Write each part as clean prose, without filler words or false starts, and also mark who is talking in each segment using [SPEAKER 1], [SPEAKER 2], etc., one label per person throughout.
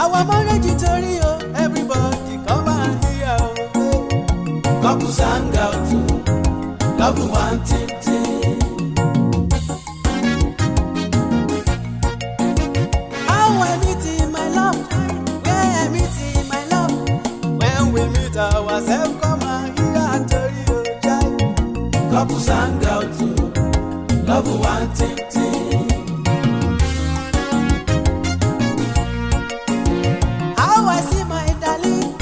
[SPEAKER 1] Our marriage is story, oh, everybody come and hear, oh. Couples hang out, oh, love one thing. How I meet in my love, where I meet in my love. When we meet ourselves, come and hear story, oh, child. Couples hang out, oh, love one thing. I see my darling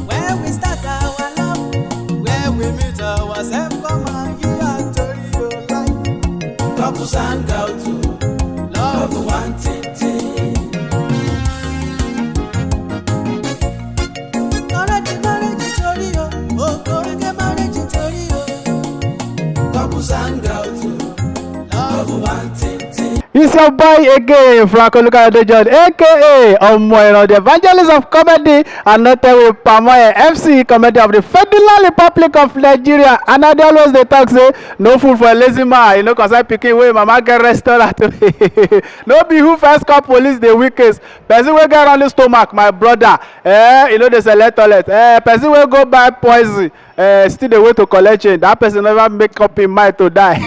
[SPEAKER 1] when we start our love, when we meet ourselves, come and hear story of life. Couples hang out to love one thing. Marriage story, oh, marriage story, oh. Couples hang out to love one thing.
[SPEAKER 2] It's your boy again, Franco Lucas John, aka Omoiro, the evangelist of comedy, and not with Pamoye FC, comedy of the Federal Republic of Nigeria. And I always they talk say, no food for a lazy man, you know, cause I picking way, mama get restaurant. No be who first call police the weakest. Person will get around the stomach, my brother. You know they select toilet. Person will go buy poison. Still the way to collect change. That person never make up in mind to die.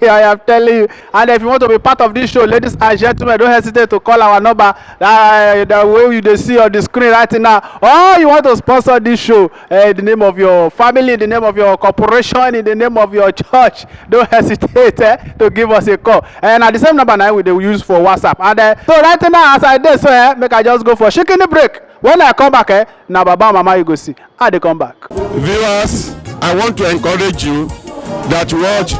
[SPEAKER 2] I am telling you. And if you want to be part of this show, ladies and gentlemen, don't hesitate to call our number. The way you see on the screen right now. Or you want to sponsor this show, in the name of your family, in the name of your corporation, in the name of your church, don't hesitate to give us a call. And at the same number now we use for WhatsApp. And so right now, as I did, so make I just go for shaking the break. When I come back, now Baba and Mama you go see. How they come back.
[SPEAKER 3] Viewers, I want to encourage you that you watch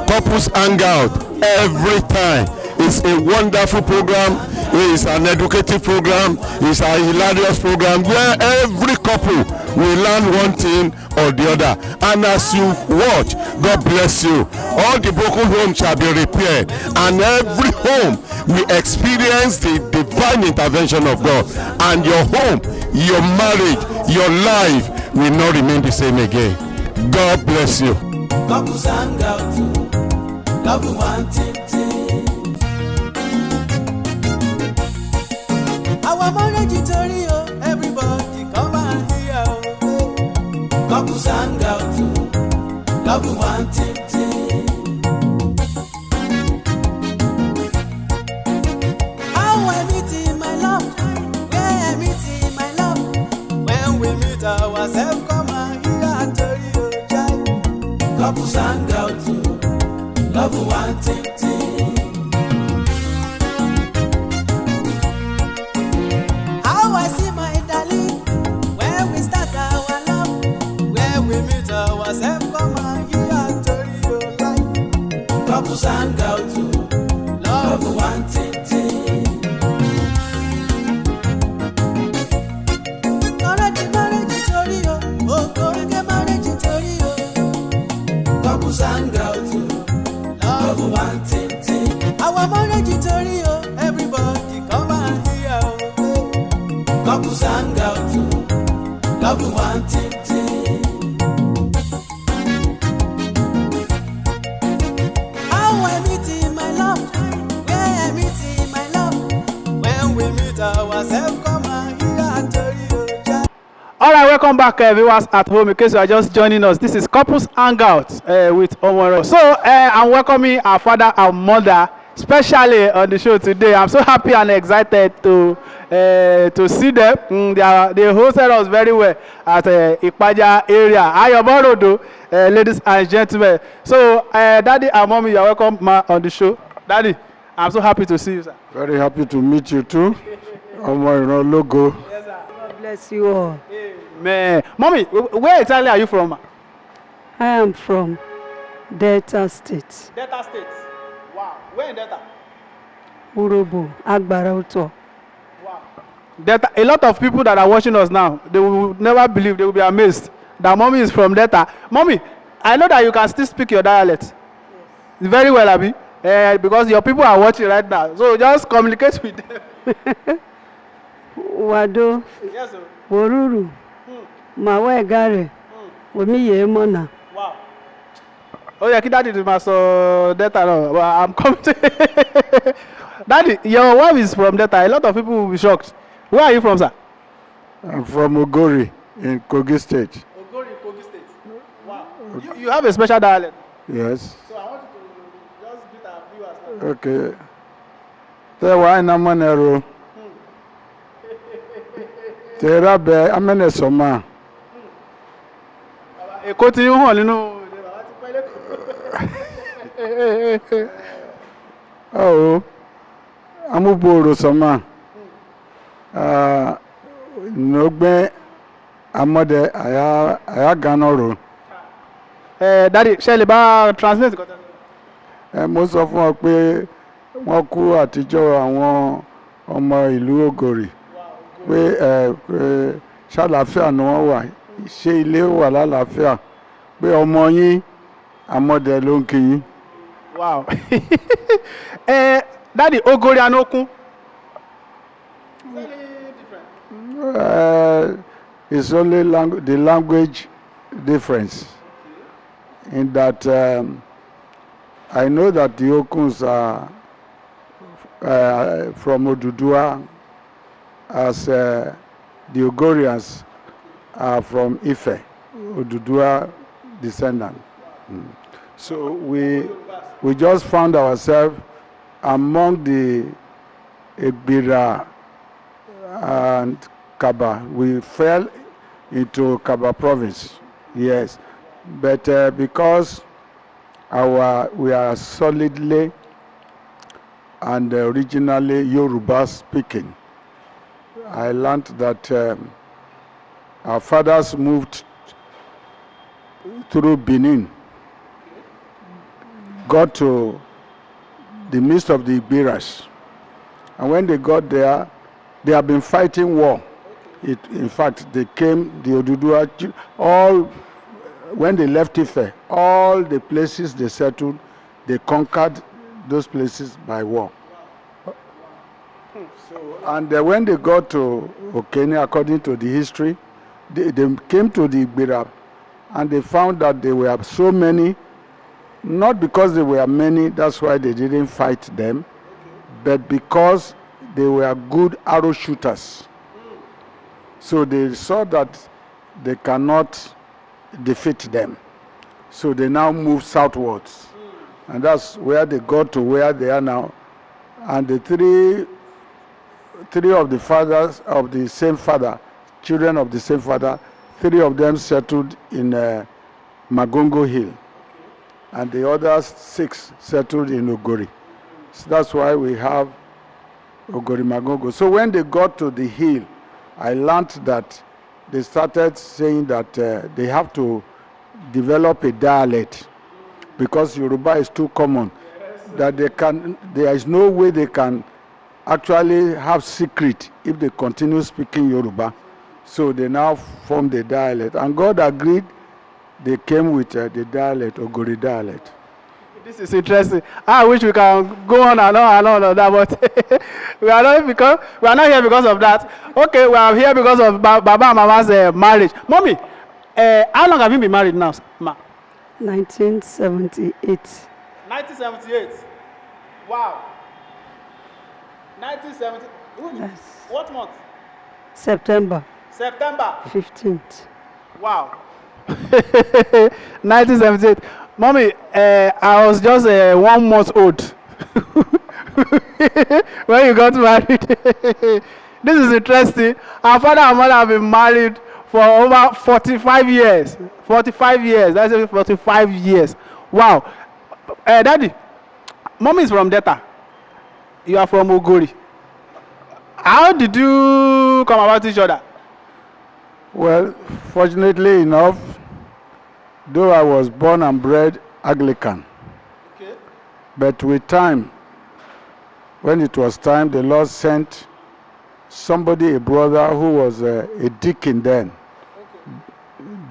[SPEAKER 3] Couples Hangout every time. It's a wonderful program. It's an educative program. It's a hilarious program where every couple will learn one thing or the other. And as you watch, God bless you. All the broken homes shall be repaired, and every home will experience the divine intervention of God. And your home, your marriage, your life will not remain the same again. God bless you.
[SPEAKER 1] Couples hang out to love one thing. Our marriage is story, oh, everybody come and hear, oh. Couples hang out to love one thing. How I meet in my love, where I meet in my love. When we meet ourselves, come and hear story, oh, child. Couples hang out to love one thing. How I see my darling when we start our love, when we meet ourselves, come and hear story of life. Couples hang out to love one thing. Marriage story, oh, marriage story, oh. Couples hang out to love one thing. Our marriage is story, oh, everybody come and hear, oh. Couples hang out to love one thing. How I meet in my love, where I meet in my love. When we meet ourselves, come and hear story, oh, child.
[SPEAKER 2] All right, welcome back, viewers at home. In case you are just joining us, this is Couples Hangout with Omoiro. So I'm welcoming our father and mother, especially on the show today. I'm so happy and excited to see them. They hosted us very well at Ipaja area, Ayoborodo, ladies and gentlemen. So, Daddy and Mommy, you're welcome on the show. Daddy, I'm so happy to see you, sir.
[SPEAKER 4] Very happy to meet you too. Omoiro logo.
[SPEAKER 2] Yes, sir.
[SPEAKER 5] God bless you all.
[SPEAKER 2] Man, Mommy, where exactly are you from?
[SPEAKER 5] I am from Delta State,
[SPEAKER 2] Delta State. Wow. Where in Delta?
[SPEAKER 5] Urobo, Agbarauto.
[SPEAKER 2] Wow. Delta. A lot of people that are watching us now, they will never believe, they will be amazed that Mommy is from Delta. Mommy, I know that you can still speak your dialect. Yes. Very well, Abi. Because your people are watching right now. So just communicate with them.
[SPEAKER 5] Wado,
[SPEAKER 2] Yes, sir.
[SPEAKER 5] Boruru, Mawegare, Omiye Mona.
[SPEAKER 2] Wow. Oh yeah, Daddy is my so Delta. No, I'm coming to Daddy, your wife is from Delta. A lot of people will be shocked. Where are you from, sir?
[SPEAKER 4] I'm from Ogori in Kogi State.
[SPEAKER 2] Ogori, Kogi State. Wow. You have a special dialect.
[SPEAKER 4] Yes.
[SPEAKER 2] So I want you to just greet our viewers now.
[SPEAKER 4] Okay. Te wa ina manero. Te rabe amene soma.
[SPEAKER 2] Èkó tí ń hàn nínú èdè bàbá ti pẹ́ lẹ́kọ̀ọ́.
[SPEAKER 4] Oh. Amuboro soma. Nogbe amode aya ganoro.
[SPEAKER 2] Daddy, ṣé lè bá translate nǹkan tẹ́lẹ̀?
[SPEAKER 4] Mo sọ fún ọ pé wọ́n kú àtijọ́ àwọn ọmọ ìlú Ògòrì pé ṣàlàáfíà ni wọ́n wà, ṣé ilé wà lálàáfíà, pé ọmọ yín amọ̀dẹ ló ń kí yín.
[SPEAKER 2] Wow. Daddy, Ogori and Okun.
[SPEAKER 4] It's only the language difference in that I know that the Okuns are from Oduduwa, as the Ogorians are from Ife, Oduduwa descendant. So we just found ourselves among the Egbira and Kaba. We fell into Kaba province, yes, but because we are solidly and originally Yoruba speaking, I learned that our fathers moved through Benin, got to the midst of the Igbiras, and when they got there, they have been fighting war. In fact, they came, the Oduduwa, when they left Ife, all the places they settled, they conquered those places by war. And when they got to Okene, according to the history, they came to the Igbira, and they found that there were so many, not because there were many, that's why they didn't fight them, but because they were good arrow shooters. So they saw that they cannot defeat them. So they now moved southwards. And that's where they got to where they are now. And the three of the fathers of the same father, children of the same father, 3 of them settled in Magongo Hill. And the other 6 settled in Ogori. So that's why we have Ogori Magongo. So when they got to the hill, I learned that they started saying that they have to develop a dialect because Yoruba is too common, that there is no way they can actually have secret if they continue speaking Yoruba. So they now formed the dialect, and God agreed. They came with the dialect, Ogori dialect.
[SPEAKER 2] This is interesting. I wish we can go on and on that, but we are not here because of that. Okay, we are here because of Baba and Mama's marriage. Mommy, how long have you been married now, ma?
[SPEAKER 5] 1978.
[SPEAKER 2] 1978. Wow. 1970.
[SPEAKER 5] Yes.
[SPEAKER 2] What month?
[SPEAKER 5] September
[SPEAKER 2] September.
[SPEAKER 5] 15th.
[SPEAKER 2] Wow. 1978. Mommy, I was just 1 month old when you got married. This is interesting. Our father and mother have been married for over 45 years. 45 years. That's 45 years. Wow. Daddy, Mommy is from Delta. You are from Ogori. How did you come about each other?
[SPEAKER 4] Well, fortunately enough, though I was born and bred Anglican,
[SPEAKER 2] Okay.
[SPEAKER 4] but with time, when it was time, the Lord sent somebody, a brother who was a deacon then,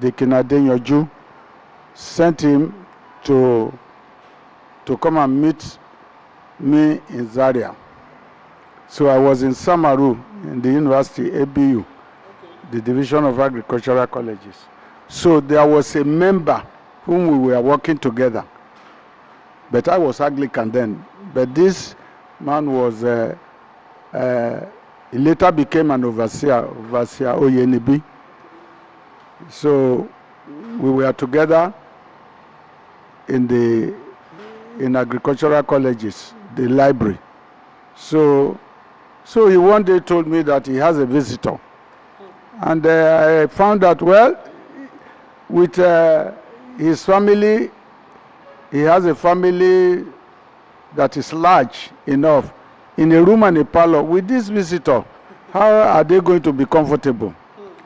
[SPEAKER 4] Deacon Adenyoju, sent him to come and meet me in Zaria. So I was in Samaru, in the university, ABU, the Division of Agricultural Colleges. So there was a member whom we were working together. But I was Anglican then. But this man was He later became an overseer Oyenibi. So we were together in agricultural colleges, the library. So he one day told me that he has a visitor. And I found out, well, with his family, he has a family that is large enough. In a room and a parlor, with this visitor, how are they going to be comfortable?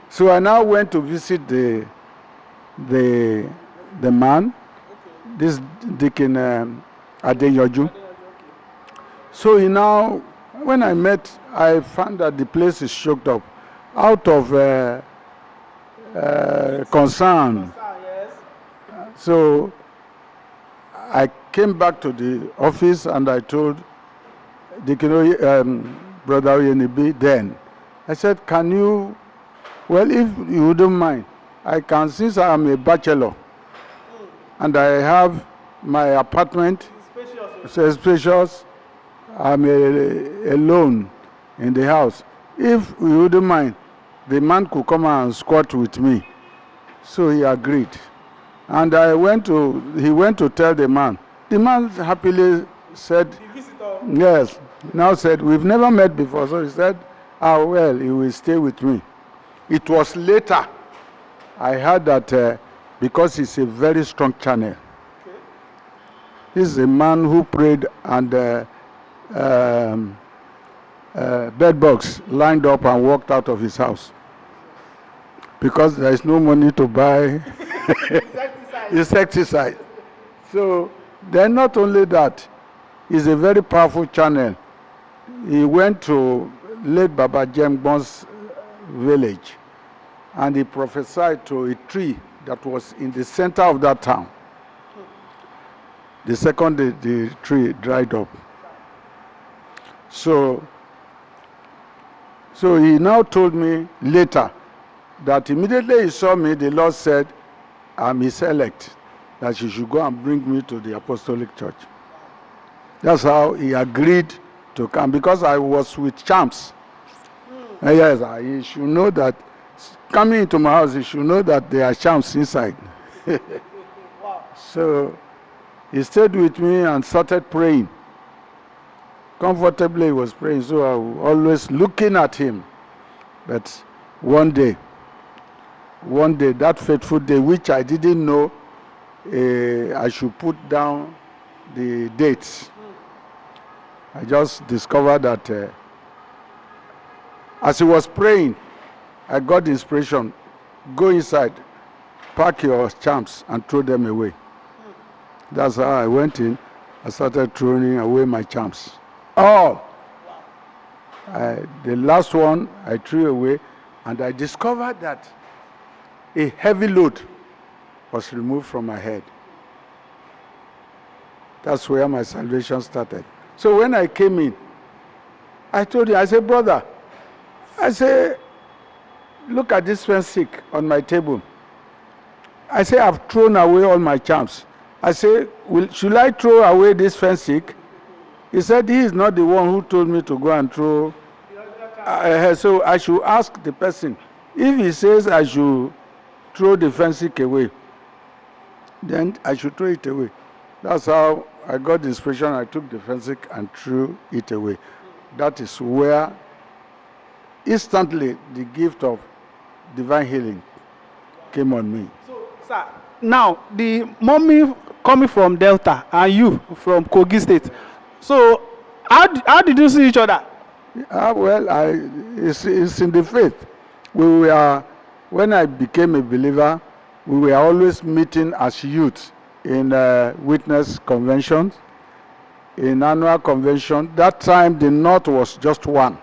[SPEAKER 4] So I now went to visit the man, this Deacon Adeyoju. So when I met, I found that the place is choked up out of concern. So I came back to the office and I told Brother Oyenibi then, I said, can you, well, if you wouldn't mind, I can, since I am a bachelor and I have my apartment, it's spacious, I'm alone in the house. If you wouldn't mind, the man could come and squat with me. So he agreed. And he went to tell the man. The man happily said, yes, now said, we've never met before. So he said, well, he will stay with me. It was later I heard that because he's a very strong channel. Okay. He's a man who prayed and bed bugs lined up and walked out of his house because there is no money to buy insecticide. So then not only that, he's a very powerful channel. He went to late Baba Jemgbon's village and he prophesied to a tree that was in the center of that town. The second the tree dried up. So he now told me later that immediately he saw me, the Lord said, I'm his elect, that you should go and bring me to the Apostolic Church. That's how he agreed to come, because I was with champs. Yes, he should know that coming into my house, he should know that there are champs inside. Wow. So he stayed with me and started praying. Comfortably he was praying, so I was always looking at him. But one day, that fateful day, which I didn't know, I should put down the dates. I just discovered that as he was praying, I got the inspiration, go inside, pack your charms and throw them away. That's how I went in. I started throwing away my charms. All. The last one I threw away, and I discovered that a heavy load was removed from my head. That's where my salvation started. So when I came in, I told him, I said, brother, I said, look at this fence stick on my table. I say, I've thrown away all my charms. I say, should I throw away this fence stick? He said, he is not the one who told me to go and throw. So I should ask the person. If he says I should throw the fence stick away, then I should throw it away. That's how I got the inspiration. I took the fence stick and threw it away. That is where instantly the gift of divine healing came on me.
[SPEAKER 2] So, sir, now the mommy coming from Delta and you from Kogi State. So, how did you see each other?
[SPEAKER 4] Well, it's in the faith. When I became a believer, we were always meeting as youth in witness conventions, in annual convention. That time, the North was just one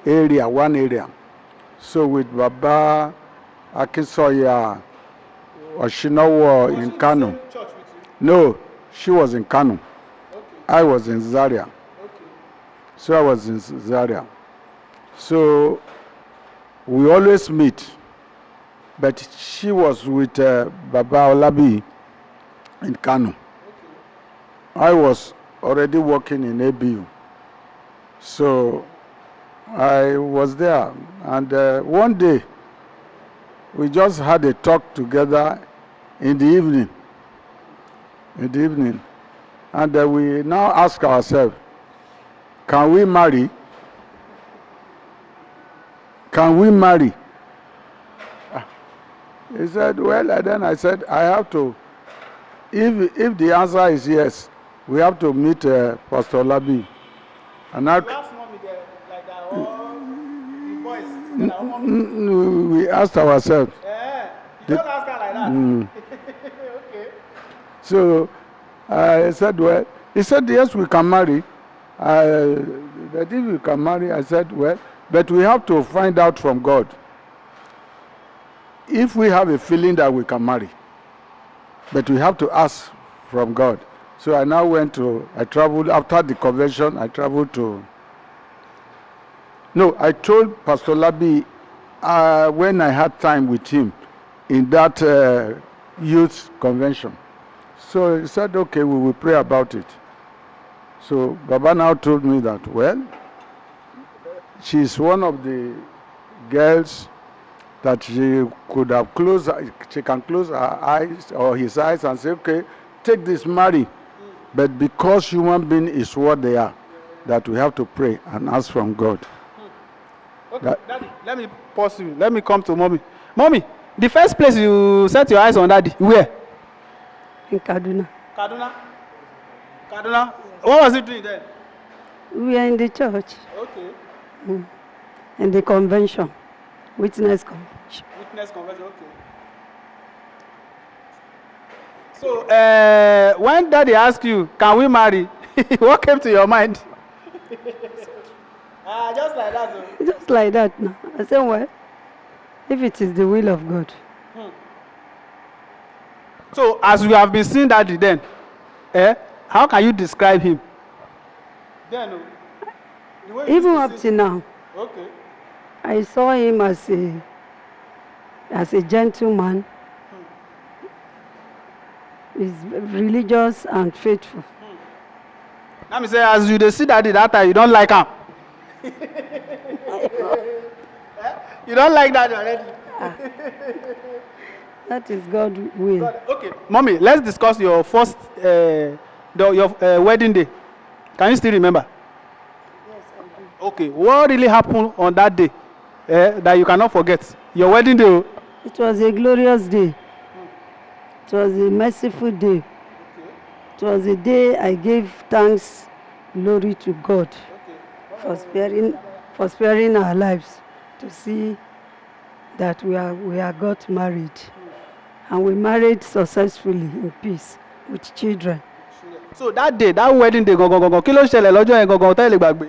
[SPEAKER 4] area. So with Baba Akinsoya Oshinowo in Kano. No, she was in Kano. Okay. I was in Zaria. Okay. So I was in Zaria. So we always meet. But she was with Baba Olabi in Kano. Okay. I was already working in ABU. So I was there, and one day we just had a talk together in the evening. And we now ask ourselves, can we marry? Can we marry? He said, well, and then I said, I have to, if the answer is yes, we have to meet Pastor Labi. And I,
[SPEAKER 2] You ask mommy there, like that, or the boys,
[SPEAKER 4] we asked ourselves.
[SPEAKER 2] you don't ask her like that. Okay.
[SPEAKER 4] So I said, well, he said, yes, we can marry. That if we can marry, I said, well, but we have to find out from God if we have a feeling that we can marry. But we have to ask from God. So I now I traveled, after the convention, I traveled to, no, I told Pastor Labi when I had time with him in that youth convention. So he said, okay, we will pray about it. So Baba now told me that, well, she's one of the girls that she can close her eyes or his eyes and say, okay, take this, marry. But because human being is what they are, that we have to pray and ask from God.
[SPEAKER 2] Okay, Daddy, let me pause you. Let me come to mommy. Mommy, the first place you set your eyes on Daddy, where?
[SPEAKER 5] In Kaduna.
[SPEAKER 2] Kaduna. Kaduna. What was he doing then?
[SPEAKER 5] We were in the church,
[SPEAKER 2] Okay.
[SPEAKER 5] in the convention, witness convention.
[SPEAKER 2] Witness conversion. Okay. So, when Daddy asked you, can we marry? What came to your mind? Just like that. So.
[SPEAKER 5] Just like that now. I said, well, if it is the will of God.
[SPEAKER 2] So, as we have been seeing Daddy then, how can you describe him? Then, the way you
[SPEAKER 5] Even
[SPEAKER 2] used to
[SPEAKER 5] up
[SPEAKER 2] see-
[SPEAKER 5] to now,
[SPEAKER 2] Okay.
[SPEAKER 5] I saw him as a gentleman. He's religious and faithful.
[SPEAKER 2] Let me say, as you dey see Daddy that time, you don't like him. You don't like Daddy already.
[SPEAKER 5] That is God's will.
[SPEAKER 2] Okay, Mommy, let's discuss your first, your wedding day. Can you still remember?
[SPEAKER 5] Yes, I do.
[SPEAKER 2] Okay, what really happened on that day that you cannot forget? Your wedding day. Oh.
[SPEAKER 5] It was a glorious day. It was a merciful day. It was a day I gave thanks, glory to God for sparing our lives to see that we are got married. And we married successfully in peace with children.
[SPEAKER 2] So that day, that wedding day, kí ló ṣẹlẹ̀ lọ́jọ́ yẹn gangan tẹ́ lè gbàgbé?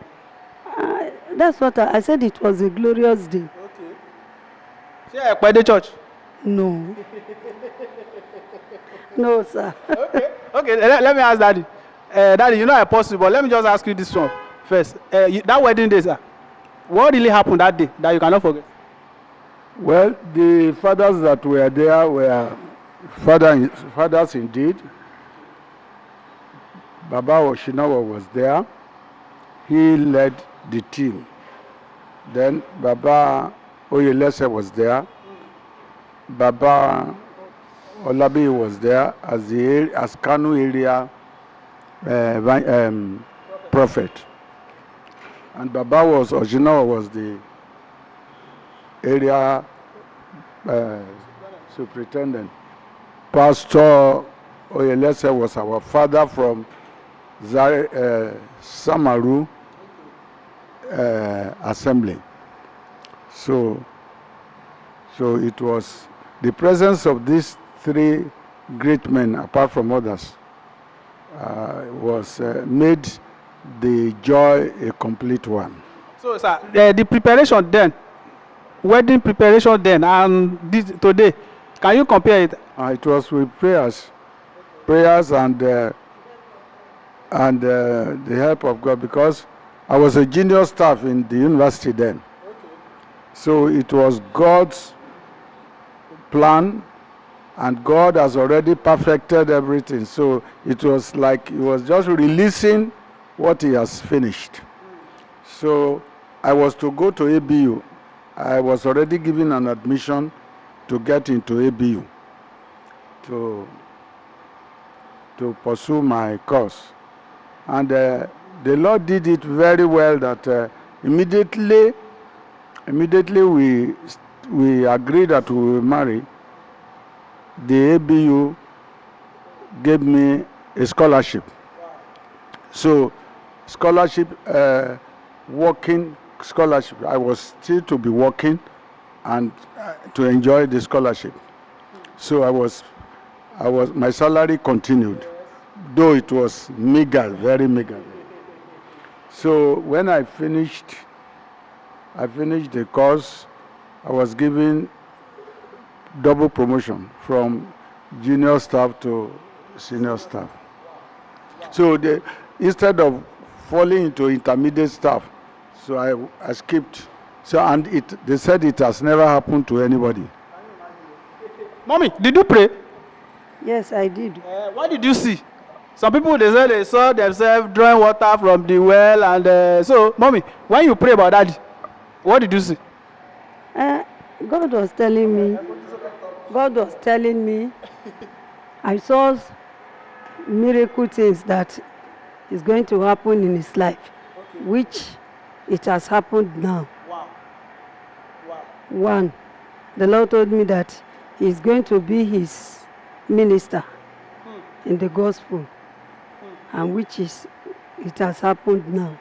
[SPEAKER 5] That's what I said. It was a glorious day.
[SPEAKER 2] Ṣé ẹ pẹ́ dé church?
[SPEAKER 5] No. No, sir.
[SPEAKER 2] Okay, let me ask Daddy. Daddy, you know I paused you, but let me just ask you this one first. That wedding day, sir, what really happened that day that you cannot forget?
[SPEAKER 4] Well, the fathers that were there were fathers indeed. Baba Oshinawa was there. He led the team. Then Baba Oyelese was there. Baba Olabi was there as Kanu area prophet. And Baba Oshinawa was the area superintendent. Pastor Oyelese was our father from Samaru assembly. So it was the presence of these three great men, apart from others, was made the joy a complete one.
[SPEAKER 2] So, sir, the preparation then, wedding preparation then, and this today, can you compare it?
[SPEAKER 4] It was with prayers and the help of God, because I was a junior staff in the university then. So it was God's plan, and God has already perfected everything. So it was like He was just releasing what He has finished. So I was to go to ABU. I was already given an admission to get into ABU to pursue my course. And the Lord did it very well that immediately we agreed that we will marry. The ABU gave me a scholarship. So scholarship, working scholarship. I was still to be working and to enjoy the scholarship. So my salary continued, though it was meager, very meager. So when I finished the course, I was given double promotion from junior staff to senior staff. So instead of falling into intermediate staff, so I skipped. So and they said it has never happened to anybody.
[SPEAKER 2] Mommy, did you pray?
[SPEAKER 5] Yes, I did.
[SPEAKER 2] What did you see? Some people, they say they saw themselves drawing water from the well. And so, Mommy, when you pray about that, what did you see?
[SPEAKER 5] God was telling me, I saw miracle things that is going to happen in his life, which it has happened now.
[SPEAKER 2] Wow.
[SPEAKER 5] One, the Lord told me that he's going to be his minister in the gospel, and which is, it has happened now.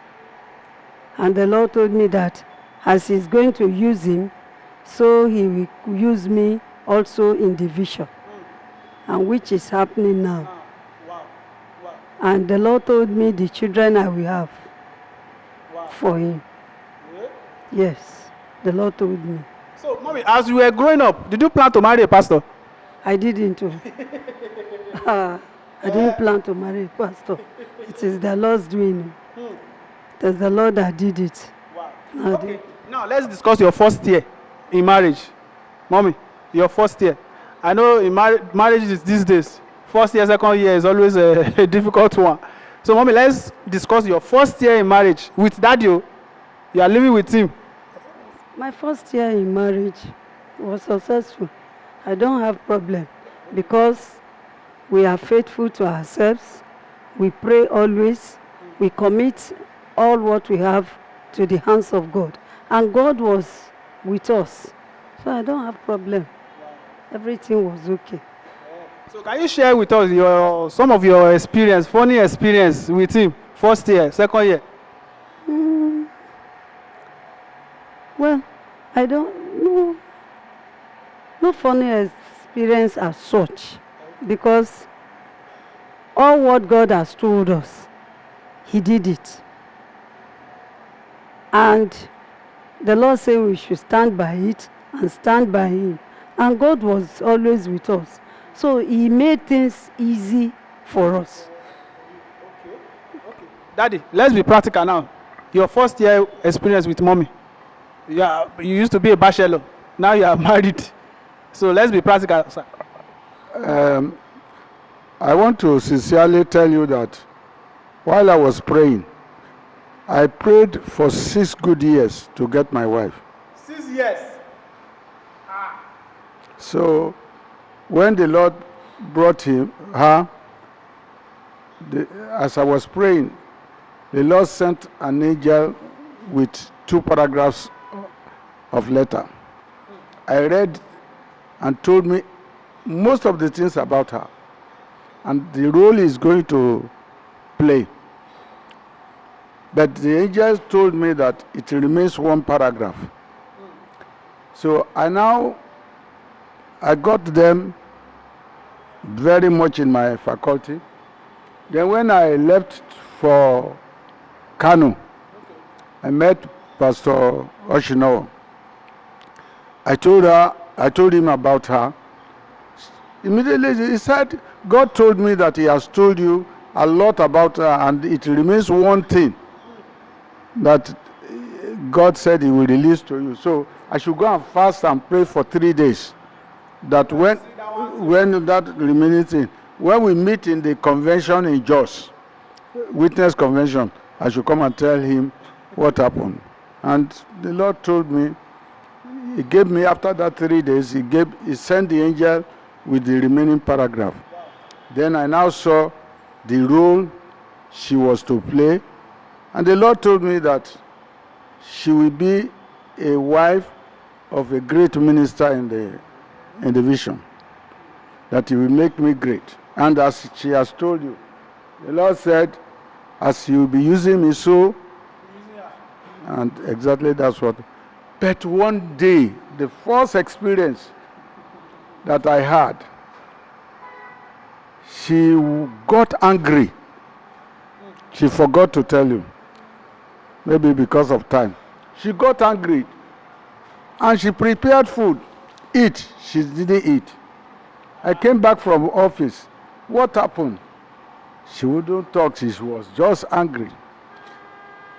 [SPEAKER 5] And the Lord told me that as he's going to use him, so he will use me also in the vision, and which is happening now. And the Lord told me the children I will have for him. Yes, the Lord told me.
[SPEAKER 2] So, Mommy, as you were growing up, did you plan to marry a pastor?
[SPEAKER 5] I didn't. I didn't plan to marry a pastor. It is the Lord's doing. It is the Lord that did it.
[SPEAKER 2] Wow. Okay. Now let's discuss your first year in marriage. Mommy, your first year. I know in marriage is these days. First year, second year is always a difficult one. So, Mommy, let's discuss your first year in marriage with Daddy. You are living with him.
[SPEAKER 5] My first year in marriage was successful. I don't have problem because we are faithful to ourselves. We pray always. We commit all what we have to the hands of God. And God was with us. So I don't have problem. Everything was okay.
[SPEAKER 2] So can you share with us some of your experience, funny experience with him, first year, second year?
[SPEAKER 5] Well, I don't know. No funny experience as such, because all what God has told us, he did it. And the Lord said we should stand by it and stand by him. And God was always with us. So he made things easy for us.
[SPEAKER 2] Okay. Daddy, let's be practical now. Your first year experience with Mommy. Yeah, you used to be a bachelor. Now you are married. So let's be practical, sir.
[SPEAKER 4] I want to sincerely tell you that while I was praying, I prayed for 6 good years to get my wife.
[SPEAKER 2] 6 years.
[SPEAKER 4] So when the Lord brought her, as I was praying, the Lord sent an angel with 2 paragraphs of letter. I read and told me most of the things about her and the role he's going to play. But the angel told me that it remains 1 paragraph. So I got them very much in my faculty. Then when I left for Kano, I met Pastor Oshino. I told him about her. Immediately he said, God told me that he has told you a lot about her, and it remains one thing that God said he will release to you. So I should go and fast and pray for 3 days. That when that remaining thing, when we meet in the convention in Jos, witness convention, I should come and tell him what happened. And the Lord told me, He gave me, after that 3 days, He sent the angel with the remaining paragraph. Then I now saw the role she was to play. And the Lord told me that she will be a wife of a great minister in the vision. That He will make me great. And as she has told you, the Lord said, as you will be using me so, and exactly that's what. But one day, the first experience that I had, she got angry. She forgot to tell you. Maybe because of time. She got angry. And she prepared food. Eat. She didn't eat. I came back from office. What happened? She wouldn't talk. She was just angry.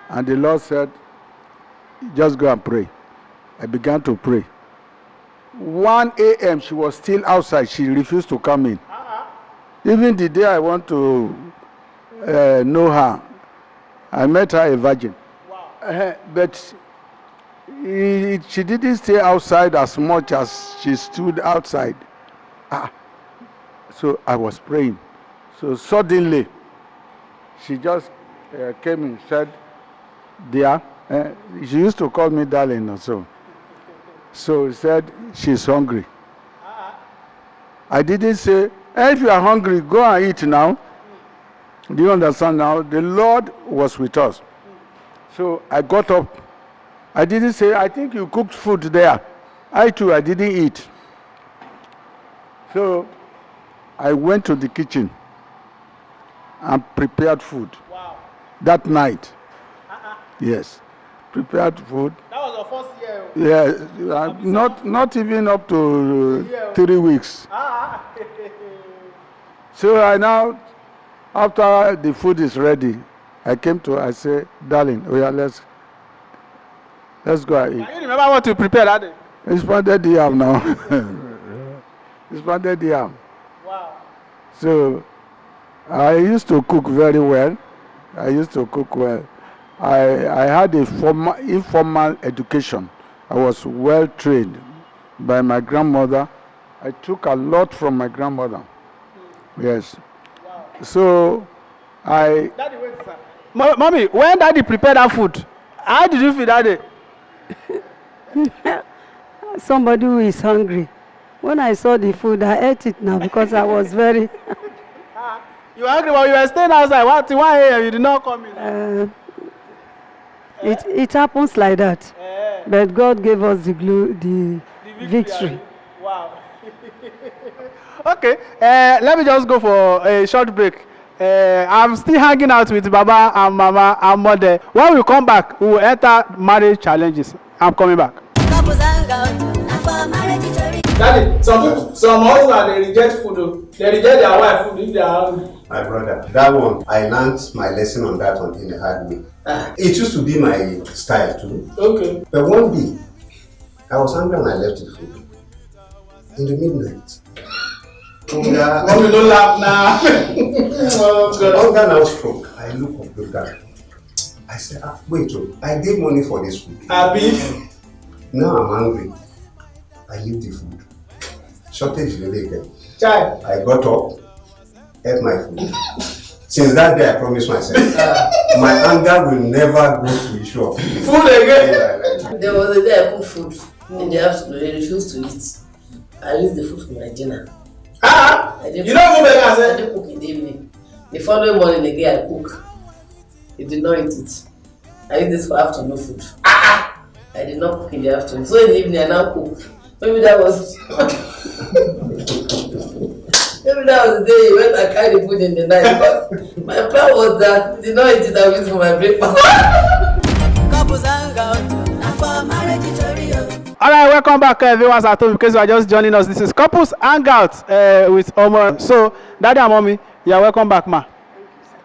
[SPEAKER 4] And the Lord said, just go and pray. I began to pray. 1 a.m. she was still outside. She refused to come in. Even the day I want to know her, I met her a virgin. Wow. But she didn't stay outside as much as she stood outside. So I was praying. So suddenly, she just came and said, dear, she used to call me darling or so. So he said, she's hungry. I didn't say, if you are hungry, go and eat now. Do you understand now? The Lord was with us. So I got up. I didn't say, I think you cooked food there. I too, I didn't eat. So I went to the kitchen and prepared food. Wow. That night. Yes. Prepared food. That was the first year. Yeah, not even up to 3 weeks. So I now, after the food is ready, I came to her, I said, darling, oh yeah, let's go and eat. Can you remember what you prepared that day? It's pounded yam now. It's pounded yam. Wow. So I used to cook very well. I had a informal education. I was well trained by my grandmother. I took a lot from my grandmother. Yes. Wow. So Daddy, wait, sir. Mommy, when Daddy prepared that food, how did you feel that day?
[SPEAKER 5] Somebody who is hungry. When I saw the food, I ate it now because I was very...
[SPEAKER 2] You were hungry, but you were staying outside. What? Why here? You did not come in.
[SPEAKER 5] It happens like that. But God gave us the victory.
[SPEAKER 2] Wow. Okay, let me just go for a short break. I'm still hanging out with Baba and Mama and Mother. When we come back, we will enter marriage challenges. I'm coming back. Daddy, some husbands, they reject food. They reject their wife food if they are hungry.
[SPEAKER 6] My brother, that one, I learned my lesson on that one in a hard way. It used to be my style too. Okay. But one day, I was hungry and I left the food. In the midnight.
[SPEAKER 2] Mommy, don't laugh now.
[SPEAKER 6] Hunger now struck. I look up, look down. I said, wait, I gave money for this food.
[SPEAKER 2] Abi.
[SPEAKER 6] Now I'm hungry. I leave the food. Shortage related.
[SPEAKER 2] Child.
[SPEAKER 6] I got up, ate my food. Since that day, I promised myself, my anger will never go to the shop.
[SPEAKER 2] Food again?
[SPEAKER 7] There was a day I cooked food in the afternoon. They refused to eat. I used the food for my dinner.
[SPEAKER 2] You don't go back and say?
[SPEAKER 7] I didn't cook in the evening. The following morning again, I cook. He did not eat it. I eat this for afternoon food. I did not cook in the afternoon. So in the evening, I now cook. Maybe that was... Maybe that was the day he went and carried the food in the night. Because my plan was that he did not eat it, I would eat for my breakfast.
[SPEAKER 2] Alright, welcome back viewers at home. Because you are just joining us, this is Couples Hangout with Omo. So, Daddy and Mommy, you are welcome back, ma.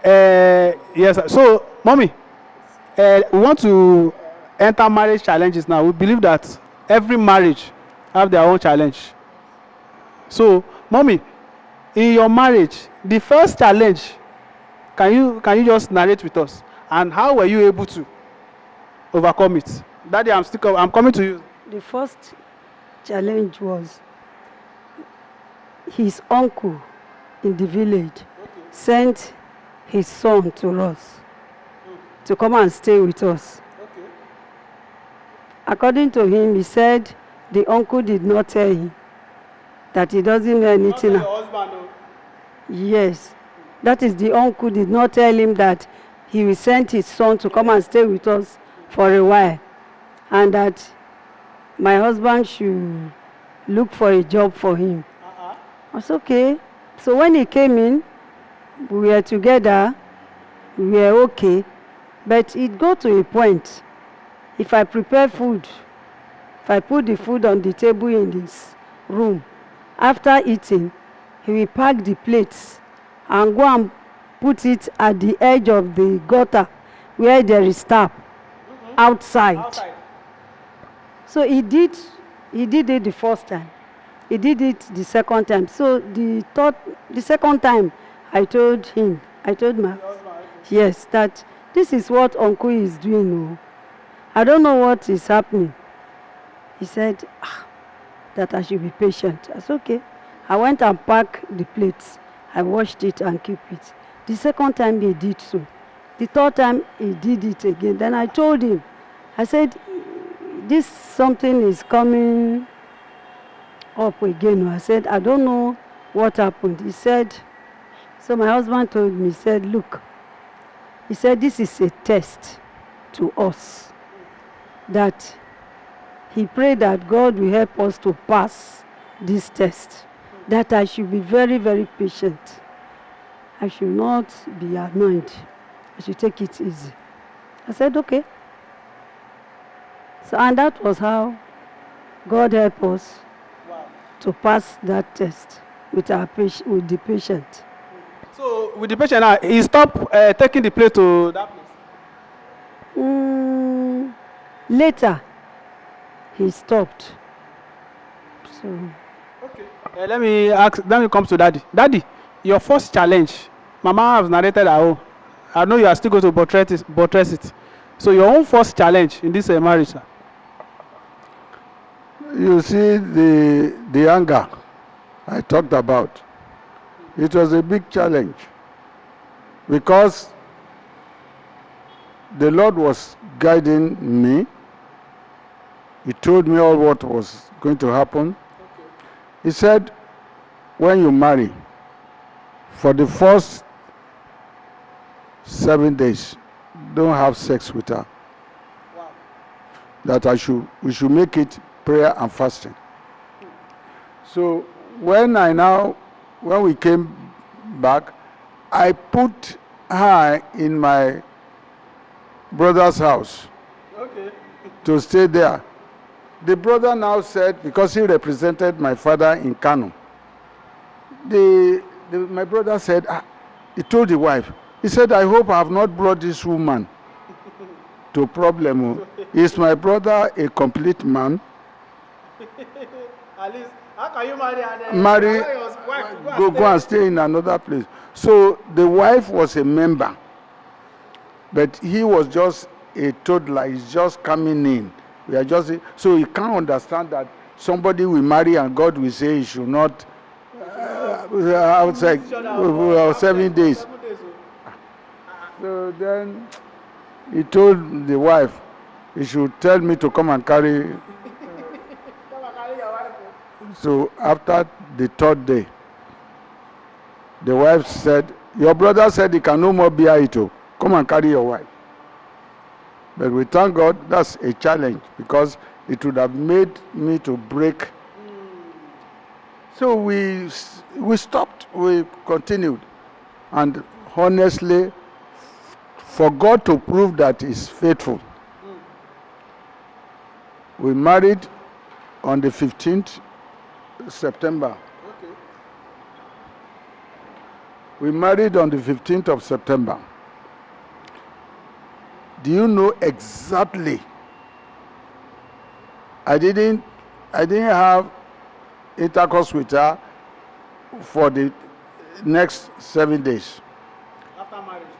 [SPEAKER 2] Yes, so, Mommy, we want to enter marriage challenges now. We believe that every marriage have their own challenge. So, Mommy, in your marriage, the first challenge, can you just narrate with us? And how were you able to overcome it? Daddy, I'm coming to you.
[SPEAKER 5] The first challenge was his uncle in the village sent his son to us to come and stay with us. According to him, he said the uncle did not tell him that he doesn't know anything. Yes, that is, the uncle did not tell him that he will send his son to come and stay with us for a while, and that my husband should look for a job for him. I was okay. So when he came in, we were together, we were okay, but it got to a point. If I prepare food, if I put the food on the table in this room, after eating, he will pack the plates and go and put it at the edge of the gutter where there is tap, outside. So he did it the first time. He did it the second time. So the second time, I told my yes, that this is what uncle is doing. I don't know what is happening. He said that I should be patient. I said, okay. I went and packed the plates. I washed it and kept it. The second time he did so. The third time he did it again. Then I told him, I said, this something is coming up again. I said, I don't know what happened. He said, so my husband told me, he said, look, he said, this is a test to us, that he prayed that God will help us to pass this test, that I should be very, very patient. I should not be annoyed. I should take it easy. I said, okay. So, and that was how God helped us to pass that test with the patient.
[SPEAKER 2] So with the patient now, he stopped taking the plate to that place?
[SPEAKER 5] Later, he stopped. So.
[SPEAKER 2] Okay. Let me come to Daddy. Daddy, your first challenge, Mama has narrated at home. I know you are still going to buttress it. So your own first challenge in this marriage, sir.
[SPEAKER 4] You see, the anger I talked about, it was a big challenge because the Lord was guiding me. He told me all what was going to happen. He said, when you marry, for the first 7 days, don't have sex with her.
[SPEAKER 2] Wow.
[SPEAKER 4] That we should make it prayer and fasting. So when we came back, I put her in my brother's house to stay there. The brother now said, because he represented my father in Kano, my brother said, he told the wife, he said, I hope I have not brought this woman to problem. Is my brother a complete man?
[SPEAKER 2] At least, how can you marry
[SPEAKER 4] go and stay in another place? So the wife was a member, but he was just a toddler. He's just coming in. So he can't understand that somebody will marry and God will say he should not outside 7 days. So then he told the wife he should tell me to come and carry. So after the third day, the wife said, your brother said he can no more bear it. Come and carry your wife. But we thank God that's a challenge because it would have made me to break. So we stopped, we continued. And honestly, for God to prove that He's faithful, we married on the 15th September. We married on the 15th of September. Do you know exactly? I didn't have intercourse with her for the next 7 days.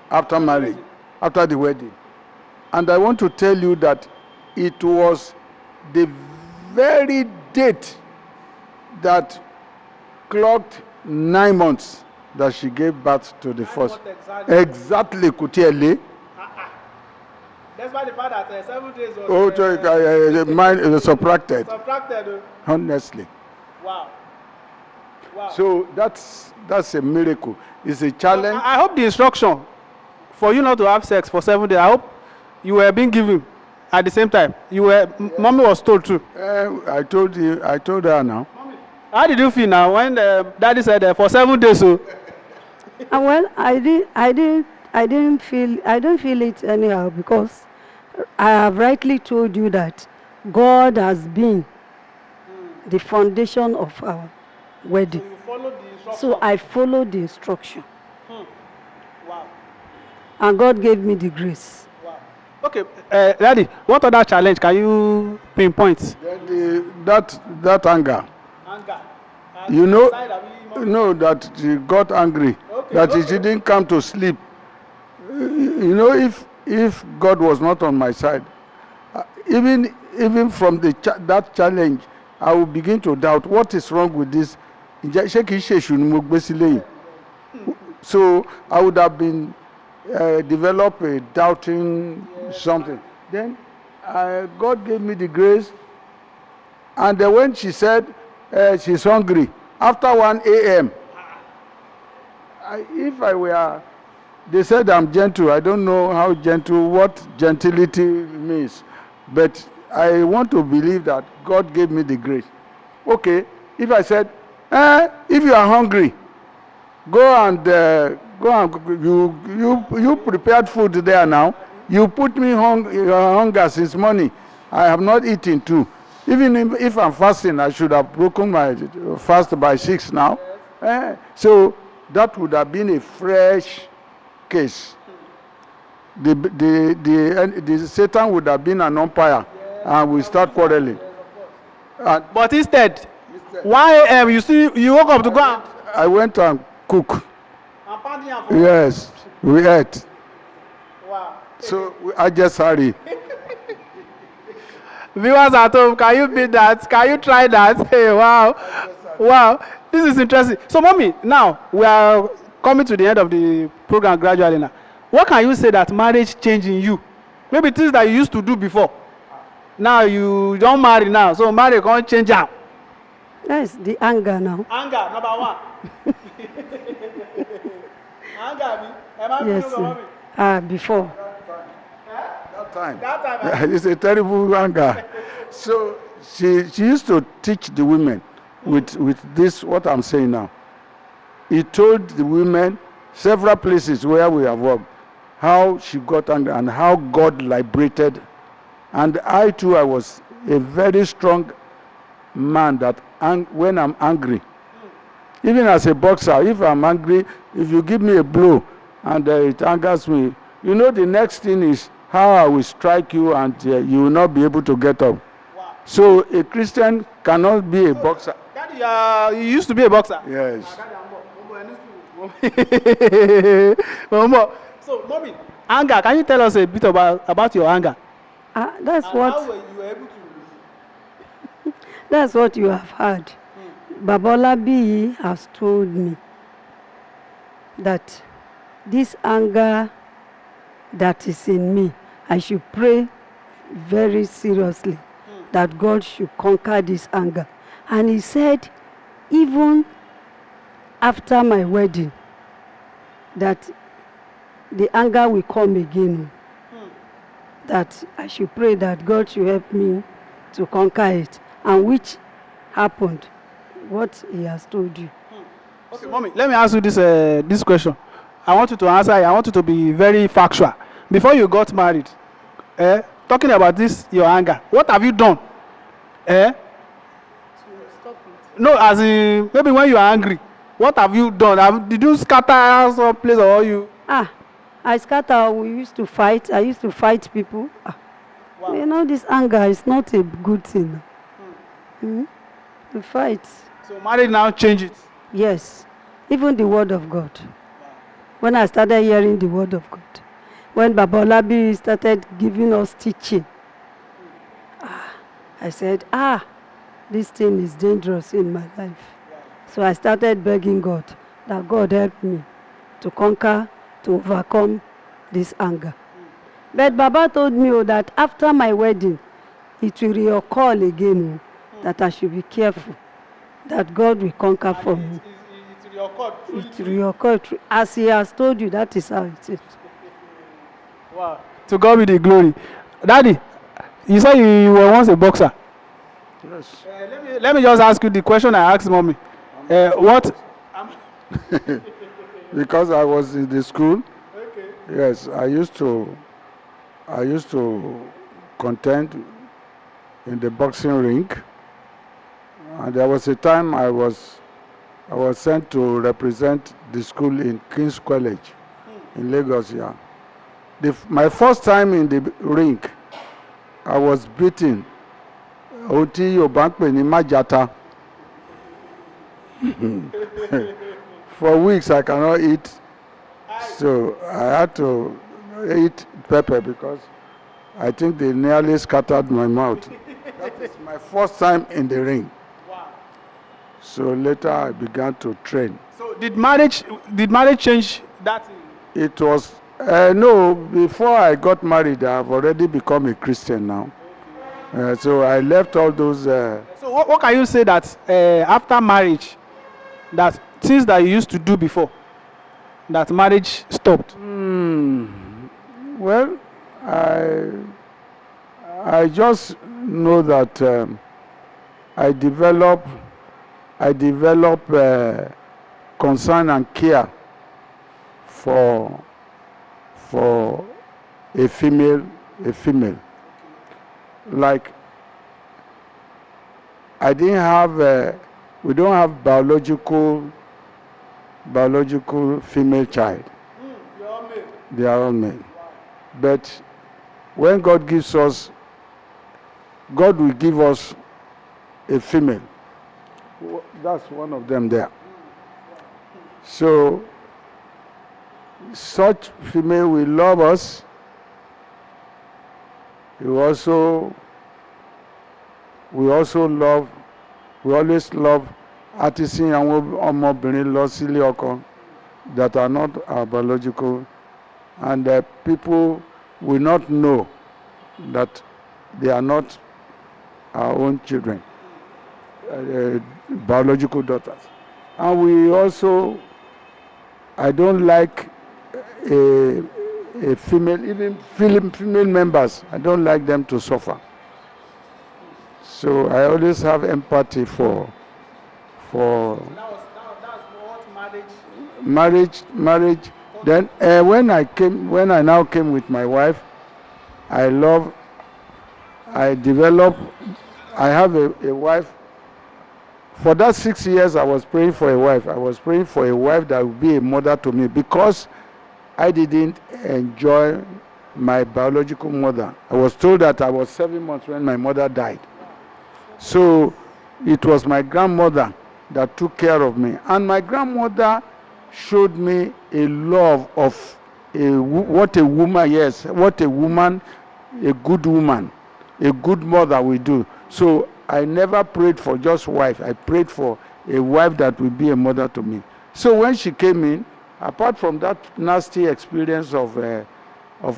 [SPEAKER 4] After marriage. After the wedding. And I want to tell you that it was the very date that clocked 9 months that she gave birth to the first. Exactly, Kutiele.
[SPEAKER 2] Despite the fact that 7 days was
[SPEAKER 4] Mine is subtracted.
[SPEAKER 2] subtracted.
[SPEAKER 4] Honestly.
[SPEAKER 2] Wow. Wow.
[SPEAKER 4] So that's a miracle. It's a challenge.
[SPEAKER 2] I hope the instruction for you not to have sex for 7 days, I hope you were being given at the same time. You were, mommy was told too.
[SPEAKER 4] I told her now.
[SPEAKER 2] How did you feel now when daddy said for 7 days? So
[SPEAKER 5] Well, I don't feel it anyhow, because I have rightly told you that God has been the foundation of our wedding.
[SPEAKER 2] you followed the instruction.
[SPEAKER 5] So I followed the instruction,
[SPEAKER 2] Wow.
[SPEAKER 5] and God gave me the grace.
[SPEAKER 2] Wow. Okay, daddy, what other challenge can you pinpoint?
[SPEAKER 4] Then that anger.
[SPEAKER 2] Anger.
[SPEAKER 4] You know, that she got angry, that she didn't come to sleep. You know, if God was not on my side, even from that challenge, I will begin to doubt what is wrong with this. So I would have been develop a doubting something. Then God gave me the grace, and when she said she's hungry after 1 a.m. They said I'm gentle. I don't know how gentle, what gentility means, but I want to believe that God gave me the grace. Okay, if I said, if you are hungry, go and you prepared food there now. You put me hunger since morning. I have not eaten too. Even if I'm fasting, I should have broken my fast by 6 now. So that would have been a fresh case. The Satan would have been an umpire, and we start quarreling.
[SPEAKER 2] But instead, 1 a.m. you woke up to go and
[SPEAKER 4] I went and cook. Yes, we ate.
[SPEAKER 2] Wow.
[SPEAKER 4] So I just hurry.
[SPEAKER 2] Viewers at home, can you beat that? Can you try that? Hey, wow. Wow. This is interesting. So, mommy, now we are coming to the end of the program gradually now. What can you say that marriage changed in you? Maybe things that you used to do before. Now you don't marry now, so marriage can't change out.
[SPEAKER 5] That's the anger now.
[SPEAKER 2] Anger, number 1. Anger,
[SPEAKER 5] Yes. Before.
[SPEAKER 2] That time.
[SPEAKER 4] It's a terrible anger. So she used to teach the women with this, what I'm saying now. He told the women several places where we have worked how she got angry and how God liberated. And I too, I was a very strong man that when I'm angry, even as a boxer, if I'm angry, if you give me a blow and it angers me, you know the next thing is how I will strike you and you will not be able to get up.
[SPEAKER 2] Wow.
[SPEAKER 4] So a Christian cannot be a boxer.
[SPEAKER 2] Daddy, you used to be a boxer.
[SPEAKER 4] Yes.
[SPEAKER 2] So, mommy, anger. Can you tell us a bit about your anger?
[SPEAKER 5] That's
[SPEAKER 2] And
[SPEAKER 5] what.
[SPEAKER 2] how were you able to?
[SPEAKER 5] That's what you have heard. Babola B has told me that this anger that is in me, I should pray very seriously that God should conquer this anger. And he said, even after my wedding, that the anger will come again. That I should pray that God should help me to conquer it. And which happened, what he has told you.
[SPEAKER 2] Okay, mommy, let me ask you this question. I want you to answer it. I want you to be very factual. Before you got married, talking about this, your anger, what have you done?
[SPEAKER 5] To stop it.
[SPEAKER 2] No, as in, maybe when you are angry, what have you done? Did you scatter some place or you?
[SPEAKER 5] I scatter. We used to fight. I used to fight people.
[SPEAKER 2] Wow.
[SPEAKER 5] You know, this anger is not a good thing. To fight.
[SPEAKER 2] So marriage now change it.
[SPEAKER 5] Yes. Even the word of God. When I started hearing the word of God. When Babolabi started giving us teaching. I said, this thing is dangerous in my life. So I started begging God that God help me to conquer, to overcome this anger. But Baba told me that after my wedding, it will reoccur again, that I should be careful, that God will conquer for me. It will reoccur. As he has told you, that is how it is.
[SPEAKER 2] Wow. To God be the glory. Daddy, you said you were once a boxer.
[SPEAKER 4] Yes.
[SPEAKER 2] Let me just ask you the question I asked mommy. What?
[SPEAKER 4] Because I was in the school. Okay. Yes, I used to contend in the boxing ring. And there was a time I was sent to represent the school in King's College in Lagos. Yeah. My first time in the ring, I was beaten. Oti Obankpe ni Majata. For weeks I cannot eat, so I had to eat pepper because I think they nearly scattered my mouth. That is my first time in the ring. Wow. So later I began to train.
[SPEAKER 2] So did marriage change that?
[SPEAKER 4] It was no, before I got married I've already become a Christian now. So I left all those.
[SPEAKER 2] So what can you say that after marriage, that things that you used to do before, that marriage stopped?
[SPEAKER 4] Well, I just know that I develop concern and care for a female. Like I didn't have we don't have biological female child. They are all men. But when God gives us, God will give us a female. That's one of them there. So such female will love us. We always love artisan and ọmọbìnrin lọ sílé ọkọ that are not our biological, and people will not know that they are not our own children, biological daughters. And we also, I don't like a female, even female members, I don't like them to suffer. So I always have empathy for
[SPEAKER 2] That's what
[SPEAKER 4] marriage. Then when I now came with my wife, I have a wife. For that 6 years I was praying for a wife. I was praying for a wife that would be a mother to me, because I didn't enjoy my biological mother. I was told that I was 7 months when my mother died. So it was my grandmother that took care of me. And my grandmother showed me a love of what a woman, yes, what a woman, a good woman, a good mother will do. So I never prayed for just wife. I prayed for a wife that will be a mother to me. So when she came in, apart from that nasty experience of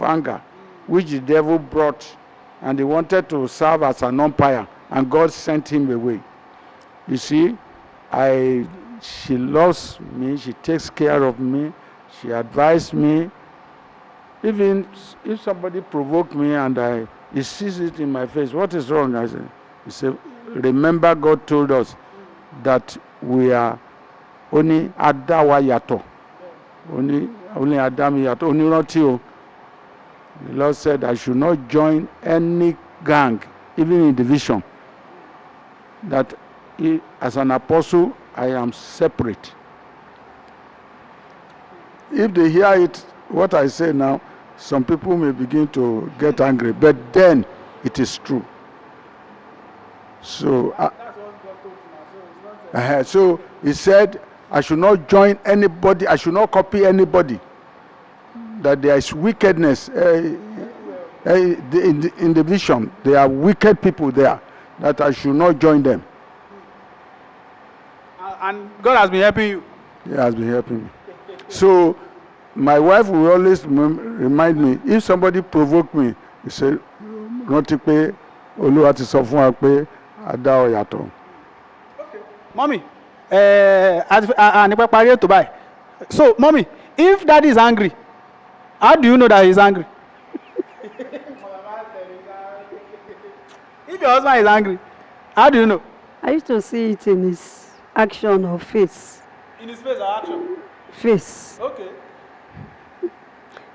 [SPEAKER 4] anger, which the devil brought, and he wanted to serve as an umpire, and God sent him away. You see, she loves me, she takes care of me, she advised me. Even if somebody provoked me and he sees it in my face, what is wrong? He said, remember God told us that we are only Adawa Yato. Only Adam Yato, only Rotio. The Lord said I should not join any gang, even in division. That as an apostle, I am separate. If they hear it, what I say now, some people may begin to get angry, but then it is true. So, so he said, I should not join anybody, I should not copy anybody. That there is wickedness in the vision. There are wicked people there. that I should not join them.
[SPEAKER 2] And God has been helping you.
[SPEAKER 4] He has been helping me. So my wife will always remind me, if somebody provoke me, he say, rántí pé Olúwa ti sọ fún wa pé a dá ọ yàtọ̀.
[SPEAKER 2] Mommy, nípa parí ètò báyìí. So, mommy, if daddy is angry, how do you know that he's angry? If your husband is angry, how do you know?
[SPEAKER 5] I used to see it in his action or face.
[SPEAKER 2] In his face or action?
[SPEAKER 5] Face.
[SPEAKER 2] Okay.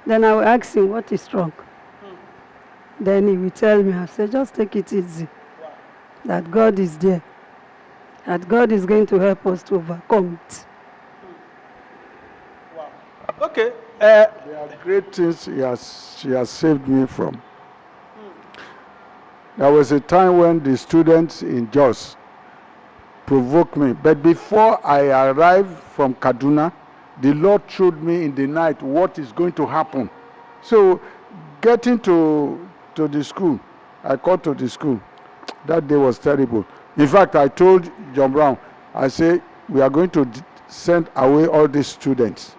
[SPEAKER 5] Then I will ask him what is wrong. Then he will tell me, I say, just take it easy.
[SPEAKER 2] Wow.
[SPEAKER 5] That God is there. That God is going to help us to overcome it.
[SPEAKER 2] Wow. Okay.
[SPEAKER 4] There are great things she has saved me from. There was a time when the students in Jos provoked me. But before I arrived from Kaduna, the Lord showed me in the night what is going to happen. So getting to the school, I called to the school. That day was terrible. In fact, I told John Brown, I said, we are going to send away all these students.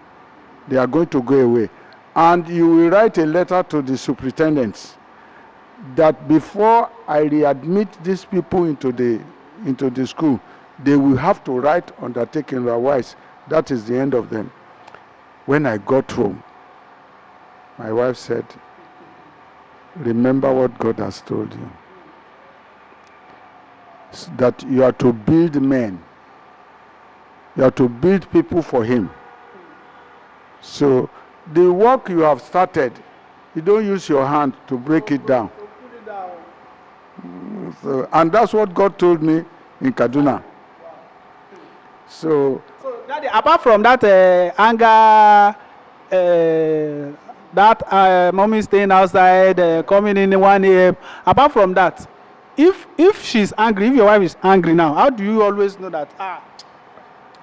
[SPEAKER 4] They are going to go away. And you will write a letter to the superintendents that before I readmit these people into the school, they will have to write undertaking, otherwise that is the end of them. When I got home, my wife said, remember what God has told you. That you are to build men. You are to build people for Him. So the work you have started, you don't use your hand to break it down. So, and that's what God told me in Kaduna. So
[SPEAKER 2] Daddy, apart from that anger, that mommy staying outside, coming in 1 a.m., apart from that, if she's angry, if your wife is angry now, how do you always know that?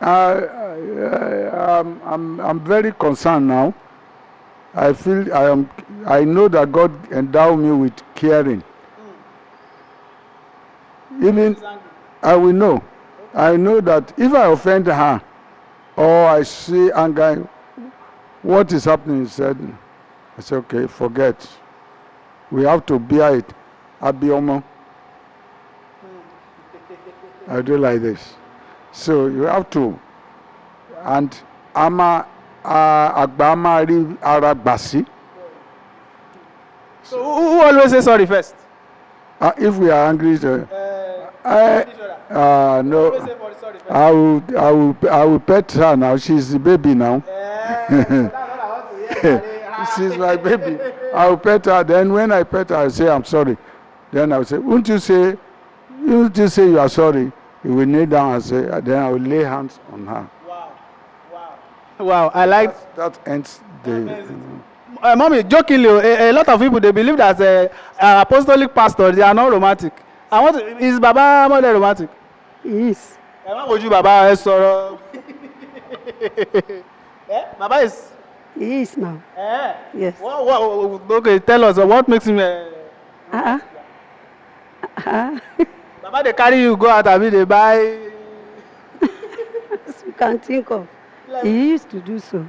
[SPEAKER 4] I'm very concerned now. I know that God endowed me with caring. Even I will know. I know that if I offend her or I see anger, what is happening? He said, I said, okay, forget. We have to bear it. Abiomo. I do like this. So you have to. And Agbama Aragbasi.
[SPEAKER 2] So who always say sorry first?
[SPEAKER 4] If we are angry, no. I will pet her now. She's the baby now. She's my baby. I will pet her. Then when I pet her, I say I'm sorry. Then I will say, won't you say you are sorry? He will kneel down and say. Then I will lay hands on her.
[SPEAKER 2] Wow, I like
[SPEAKER 4] that ends the.
[SPEAKER 2] Mommy, jokingly, a lot of people they believe that apostolic pastors they are not romantic. Is Baba more than romantic?
[SPEAKER 5] He is.
[SPEAKER 2] Why would you Baba sorrow? Baba is.
[SPEAKER 5] He is now. Yes.
[SPEAKER 2] Okay, tell us what makes him. Baba they carry you go out and they buy.
[SPEAKER 5] You can think of. He used to do so.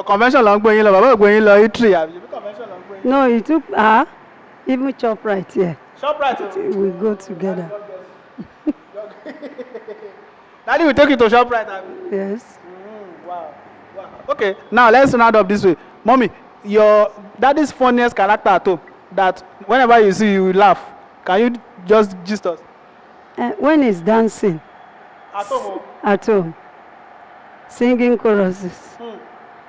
[SPEAKER 2] Convention long going Baba going lo Italy. Convention long going.
[SPEAKER 5] No, he took even ShopRite here.
[SPEAKER 2] ShopRite.
[SPEAKER 5] We go together.
[SPEAKER 2] Daddy will take you to ShopRite.
[SPEAKER 5] Yes.
[SPEAKER 2] Wow. Okay, now let's round up this way. Mommy, your daddy's funniest character at home that whenever you see you laugh. Can you just gist us?
[SPEAKER 5] When he's dancing.
[SPEAKER 2] At home?
[SPEAKER 5] At home. Singing choruses.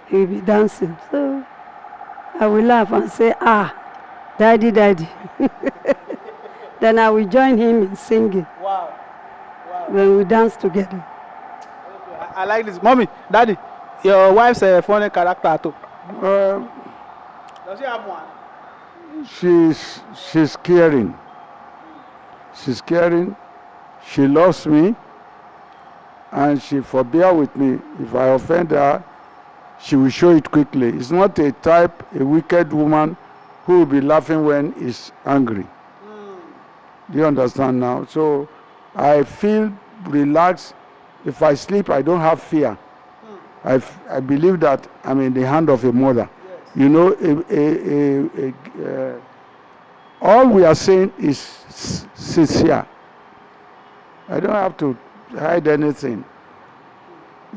[SPEAKER 5] He'll be dancing. So I will laugh and say, daddy, daddy. Then I will join him in singing.
[SPEAKER 2] Wow.
[SPEAKER 5] When we dance together.
[SPEAKER 2] I like this. Mommy, daddy, your wife's a funny character at home. Does she have one?
[SPEAKER 4] She's caring. She's caring. She loves me. And she forbear with me. If I offend her, she will show it quickly. It's not a wicked woman who will be laughing when he's angry. Do you understand now? So I feel relaxed. If I sleep, I don't have fear. I believe that I'm in the hand of a mother. You know, all we are saying is sincere. I don't have to hide anything.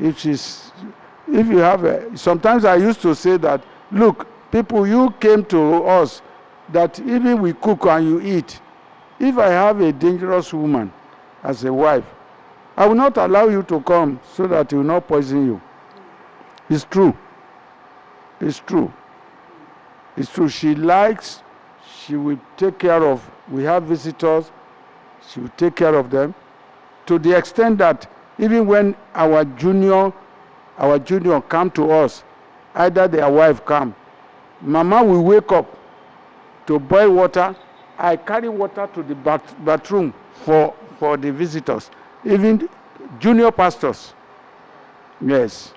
[SPEAKER 4] If you have sometimes I used to say that, look, people, you came to us that even we cook and you eat. If I have a dangerous woman as a wife, I will not allow you to come so that it will not poison you. It's true. It's true. It's true. She likes, she will take care of, we have visitors, she will take care of them to the extent that even when our junior come to us, either their wife come, Mama will wake up to boil water. I carry water to the bathroom for the visitors, even junior pastors. Yes.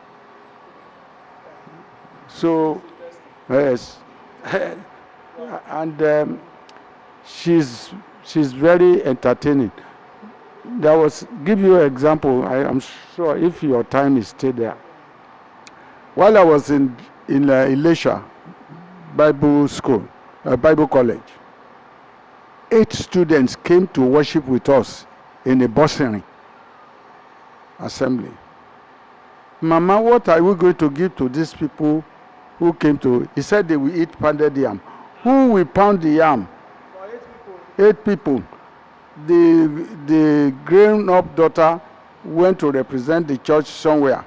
[SPEAKER 4] So, yes. And she's very entertaining. Give you an example. I am sure if your time is still there. While I was in Elisha Bible School, Bible College, 8 students came to worship with us in a bursary assembly. Mama, what are we going to give to these people who came to? He said they will eat pounded yam. Who will pound the yam? 8 people. The grown-up daughter went to represent the church somewhere.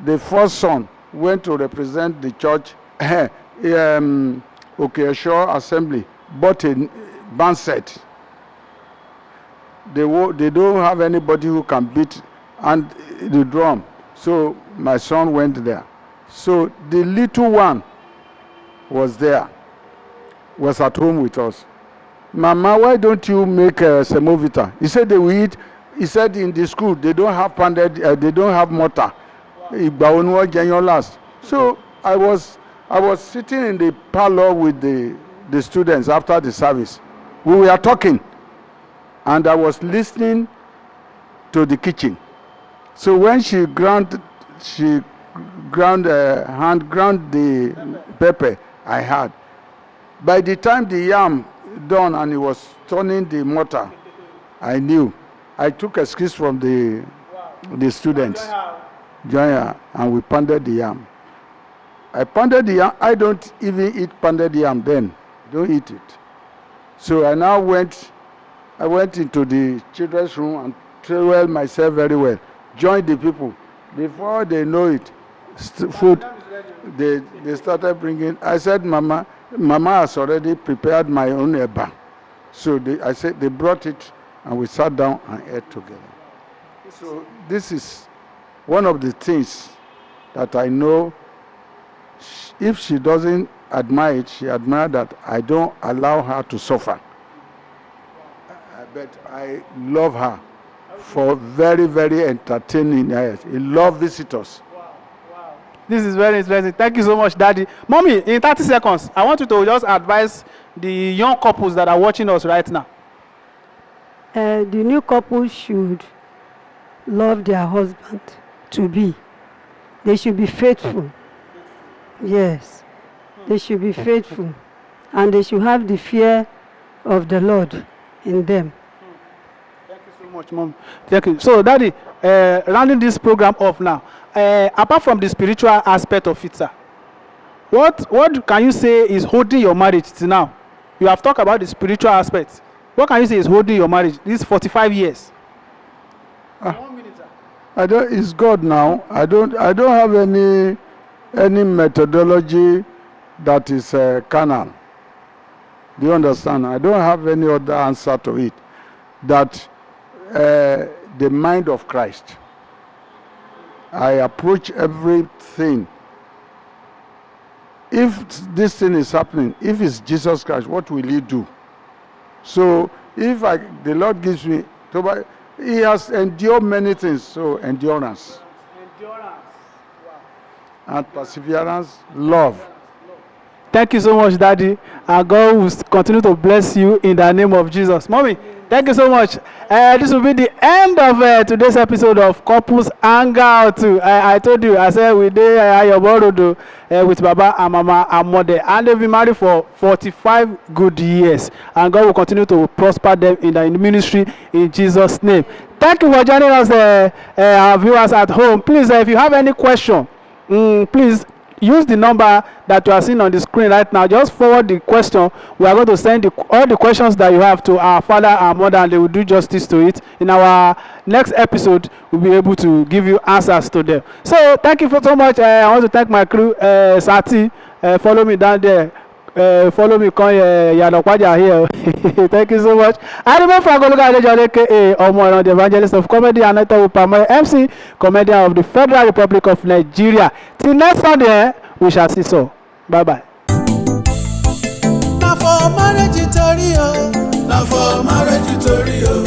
[SPEAKER 4] The first son went to represent the church, Okeshore Assembly, bought a band set. They don't have anybody who can beat and the drum. So my son went there. So the little one was there, was at home with us. Mama, why don't you make semovita? He said they will eat. He said in the school they don't have pounded, they don't have mortar. So I was sitting in the parlor with the students after the service. We were talking, and I was listening to the kitchen. So when she ground the pepper, I had. By the time the yam done and he was turning the mortar, I knew. I took excuse from the students. Join her, and we pounded the yam. I pounded the yam. I don't even eat pounded yam then. Don't eat it. So I went into the children's room and trained myself very well. Joined the people. Before they know it, food, they started bringing. I said, Mama has already prepared my own eba. So I said they brought it, and we sat down and ate together. So this is one of the things that I know. If she doesn't admire it, she admires that I don't allow her to suffer. But I love her for very, very entertaining. I love visitors.
[SPEAKER 2] Wow. This is very interesting. Thank you so much, Daddy. Mommy, in 30 seconds, I want you to just advise the young couples that are watching us right now.
[SPEAKER 5] The new couple should love their husband to be. They should be faithful. Yes. They should be faithful. And they should have the fear of the Lord in them.
[SPEAKER 2] Thank you so much, Mom. Thank you. So, Daddy, rounding this program off now, apart from the spiritual aspect of it, sir, what can you say is holding your marriage till now? You have talked about the spiritual aspect. What can you say is holding your marriage these 45 years? 1 minute, sir.
[SPEAKER 4] It's God now. I don't have any methodology that is carnal. Do you understand? I don't have any other answer to it. That the mind of Christ. I approach everything. If this thing is happening, if it's Jesus Christ, what will He do? So if the Lord gives me, He has endured many things. So endurance.
[SPEAKER 2] Endurance. Wow.
[SPEAKER 4] And perseverance, love.
[SPEAKER 2] Thank you so much, Daddy. And God will continue to bless you in the name of Jesus. Mommy, thank you so much. This will be the end of today's episode of Couples Hangout. I told you, I said we did Ayoborodo with Baba and Mama and Mother. And they've been married for 45 good years. And God will continue to prosper them in the ministry in Jesus' name. Thank you for joining us, our viewers at home. Please, if you have any question, please use the number that you are seeing on the screen right now. Just forward the question. We are going to send all the questions that you have to our father and mother, and they will do justice to it. In our next episode, we'll be able to give you answers to them. So thank you so much. I want to thank my crew. Sati, follow me down there. Follow me, Yadokwaja here. Thank you so much. I remember Fragoluka Adejale, aka Omo, the evangelist of comedy, and Pamoye MC, comedian of the Federal Republic of Nigeria. Till next Sunday, we shall see so. Bye bye.
[SPEAKER 1] Na for marriage tori o, na for marriage tori o,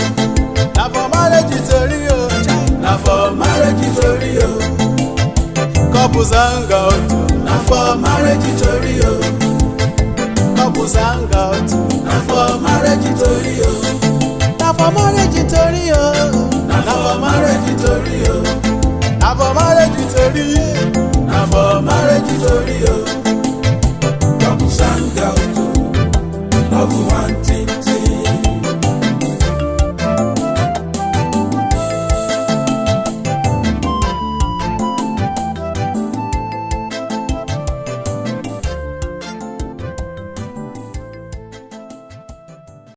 [SPEAKER 1] na for marriage tori o, na for marriage tori o. Couples hangout, na for marriage tori o. Couples hangout, na for marriage tori o, na for marriage tori o, na for marriage tori o, na for marriage tori o.